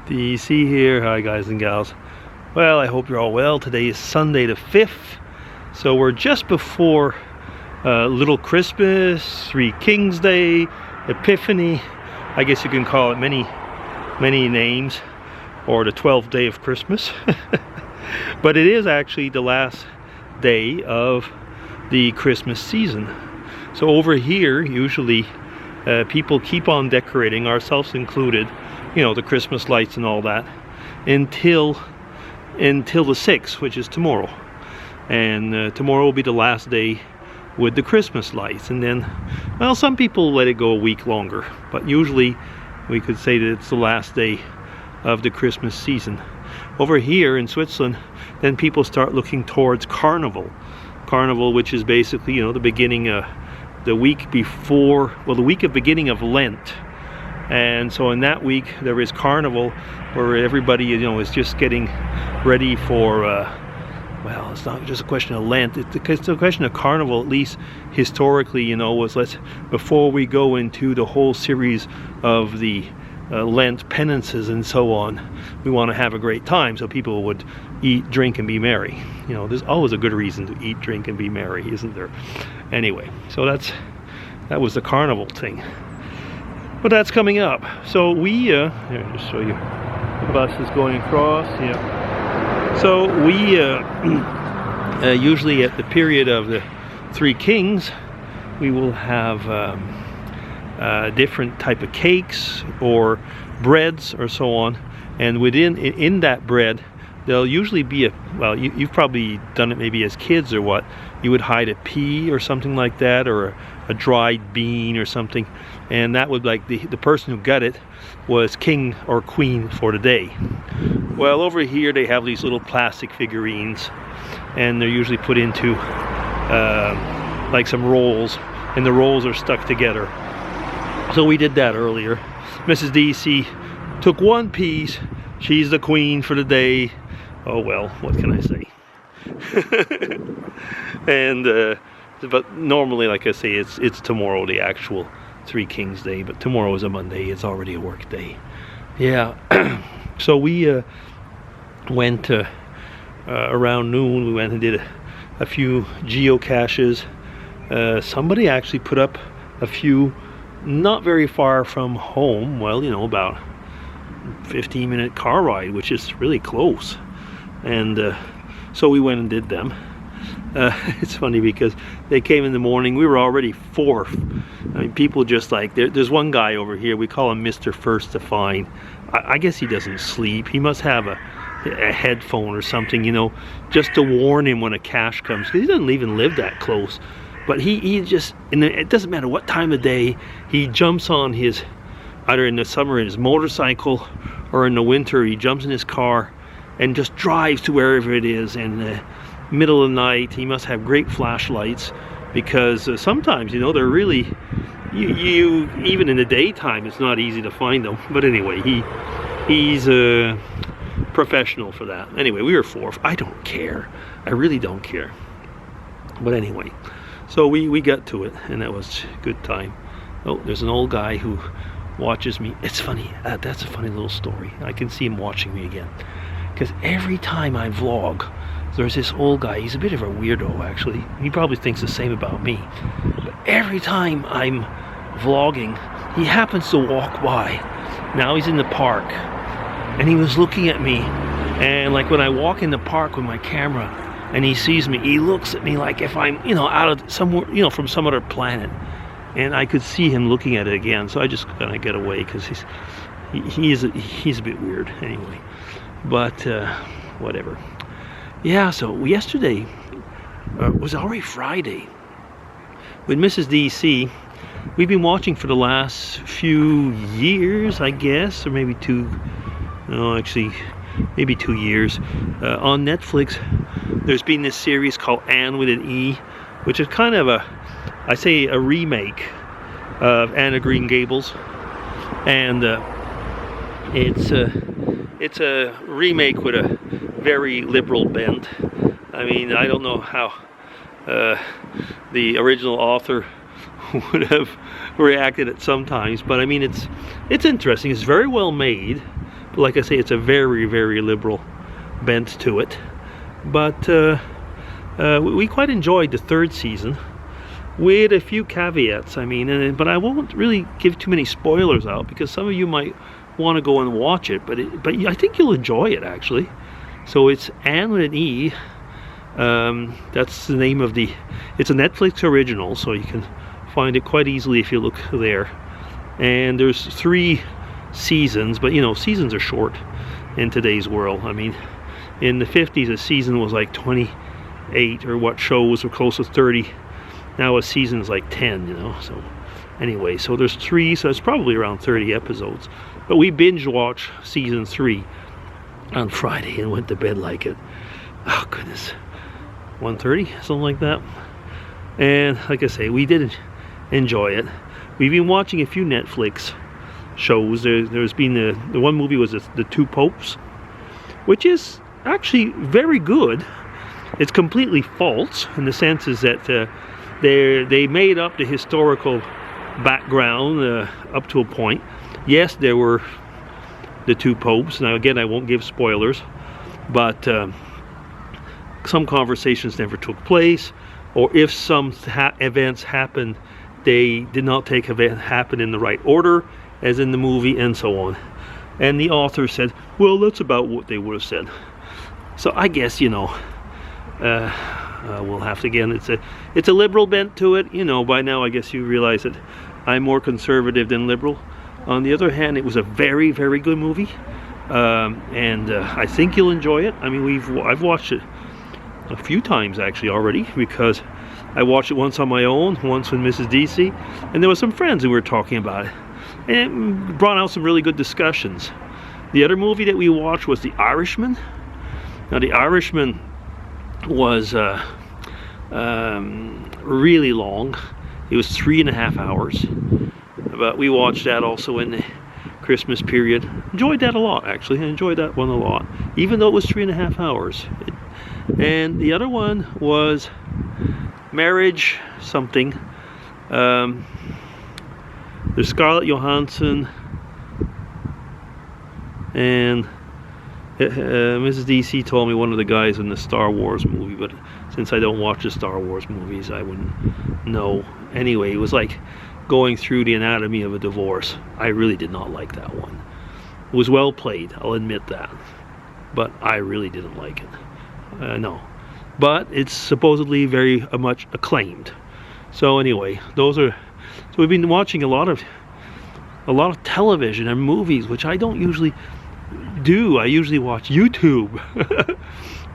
DC here. Hi guys and gals. Well, I hope you're all well. Today is Sunday the 5th, so we're just before Little Christmas, Three Kings Day, Epiphany. I guess you can call it many names, or the 12th day of Christmas. But it is actually the last day of the Christmas season. So over here, usually people keep on decorating, ourselves included, you know, the Christmas lights and all that, until the 6th, which is tomorrow. And tomorrow will be the last day with the Christmas lights. And then, well, some people let it go a week longer, but usually we could say that it's the last day of the Christmas season. Over here in Switzerland, then people start looking towards Carnival. Carnival, which is basically, you know, the beginning, the week before, well, the week of beginning of Lent. And so in that week there is Carnival, where everybody, you know, is just getting ready for, well, it's not just a question of Lent, it's a question of Carnival, at least historically, you know, was before we go into the whole series of the Lent penances and so on, we want to have a great time, so people would eat, drink, and be merry. You know, there's always a good reason to eat, drink, and be merry, isn't there? Anyway, so that was the Carnival thing. But that's coming up. So we, here, I'll just show you. The bus is going across, yeah. So we, usually at the period of the Three Kings, we will have different type of cakes or breads or so on. And in that bread, there'll usually be a, well, you've probably done it maybe as kids or what, you would hide a pea or something like that, or a dried bean or something, and that would, like, the person who got it was king or queen for the day. Well, over here they have these little plastic figurines, and they're usually put into like some rolls, and the rolls are stuck together. So we did that earlier. Mrs. DC took one piece. She's the queen for the day. Oh well, what can I say? And but normally, like I say, it's tomorrow, the actual Three Kings Day, but tomorrow is a Monday, it's already a work day. Yeah. So we went around noon, we went and did a few geocaches. Somebody actually put up a few not very far from home, well, you know, about 15-minute car ride, which is really close. And so we went and did them. It's funny because they came in the morning, we were already fourth. I mean, people just like, there's one guy over here, we call him Mr. First to Find. I guess he doesn't sleep. He must have a headphone or something, you know, just to warn him when a cache comes, because he doesn't even live that close. But he just, it doesn't matter what time of day, he jumps on his, either in the summer in his motorcycle, or in the winter he jumps in his car and just drives to wherever it is. And middle of the night, he must have great flashlights, because sometimes, you know, they're really, you even in the daytime it's not easy to find them. But anyway, he's a professional for that. Anyway, we were fourth. I don't care, I really don't care. But anyway, so we got to it, and that was a good time. Oh, there's an old guy who watches me. It's funny, that's a funny little story. I can see him watching me again, because every time I vlog, there's this old guy. He's a bit of a weirdo, actually. He probably thinks the same about me. But every time I'm vlogging, he happens to walk by. Now he's in the park, and he was looking at me. And like when I walk in the park with my camera, and he sees me, he looks at me like if I'm, you know, out of somewhere, you know, from some other planet. And I could see him looking at it again, so I just kind of get away, because he's a bit weird anyway. But whatever. Yeah, so yesterday was already Friday. With Mrs. DC, we've been watching for the last few years, I guess, or maybe maybe 2 years. On Netflix, there's been this series called Anne with an E, which is kind of a remake of Anne of Green Gables. And it's a remake with a very liberal bent. I mean, I don't know how the original author would have reacted at some times, but I mean, it's interesting. It's very well made. like I say, it's a very, very liberal bent to it. But we quite enjoyed the third season, with a few caveats. I mean, but I won't really give too many spoilers out, because some of you might want to go and watch it. But I think you'll enjoy it, actually. So it's Anne with an E. That's the name of the. It's a Netflix original, so you can find it quite easily if you look there. And there's 3 seasons, but you know, seasons are short in today's world. I mean, in the 50s, a season was like 28, or what shows were close to 30. Now a season is like 10, you know. So anyway, so there's 3, so it's probably around 30 episodes. But we binge watched season 3 on Friday and went to bed like it. Oh goodness, 1:30, something like that. And like I say, we did enjoy it. We've been watching a few Netflix shows. There's been the one movie was the Two Popes, which is actually very good. It's completely false in the sense is that they made up the historical background up to a point. Yes, there were the 2 popes. Now again, I won't give spoilers, but some conversations never took place, or if some events happened, they did not happen in the right order, as in the movie, and so on. And the author said, well, that's about what they would have said. So I guess, you know, we'll have to, again, it's a liberal bent to it. You know, by now I guess you realize that I'm more conservative than liberal. On the other hand, it was a very, very good movie, and I think you'll enjoy it. I mean, I've watched it a few times actually already, because I watched it once on my own, once with Mrs. DC, and there were some friends who were talking about it, and it brought out some really good discussions. The other movie that we watched was The Irishman. Now, The Irishman was really long. It was 3.5 hours, but we watched that also in the Christmas period. Enjoyed that a lot, actually. I enjoyed that one a lot, even though it was 3.5 hours. And the other one was Marriage something. There's Scarlett Johansson and Mrs. DC told me one of the guys in the Star Wars movie, but since I don't watch the Star Wars movies, I wouldn't know. Anyway, it was like going through the anatomy of a divorce. I really did not like that one. It was well played, I'll admit that, but I really didn't like it. No, but it's supposedly very much acclaimed. So anyway, so we've been watching a lot of television and movies, which I don't usually do. I usually watch YouTube,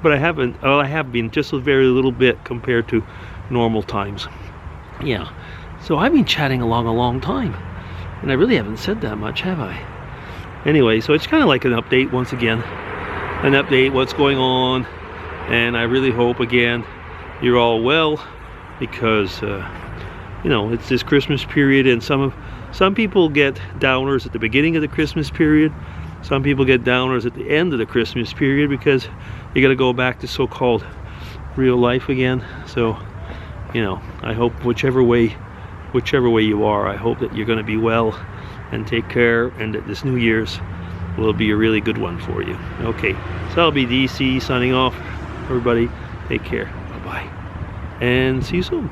but I haven't. Well, I have been just a very little bit compared to normal times. Yeah. So I've been chatting along a long time, and I really haven't said that much, have I? Anyway, so it's kind of like an update once again, an update what's going on, and I really hope again you're all well, because you know, it's this Christmas period, and some people get downers at the beginning of the Christmas period. Some people get downers at the end of the Christmas period, because you got to go back to so-called real life again. So, you know, I hope whichever way you are, I hope that you're going to be well and take care, and that this New Year's will be a really good one for you. Okay, so I'll be DC signing off. Everybody, take care. Bye-bye. And see you soon.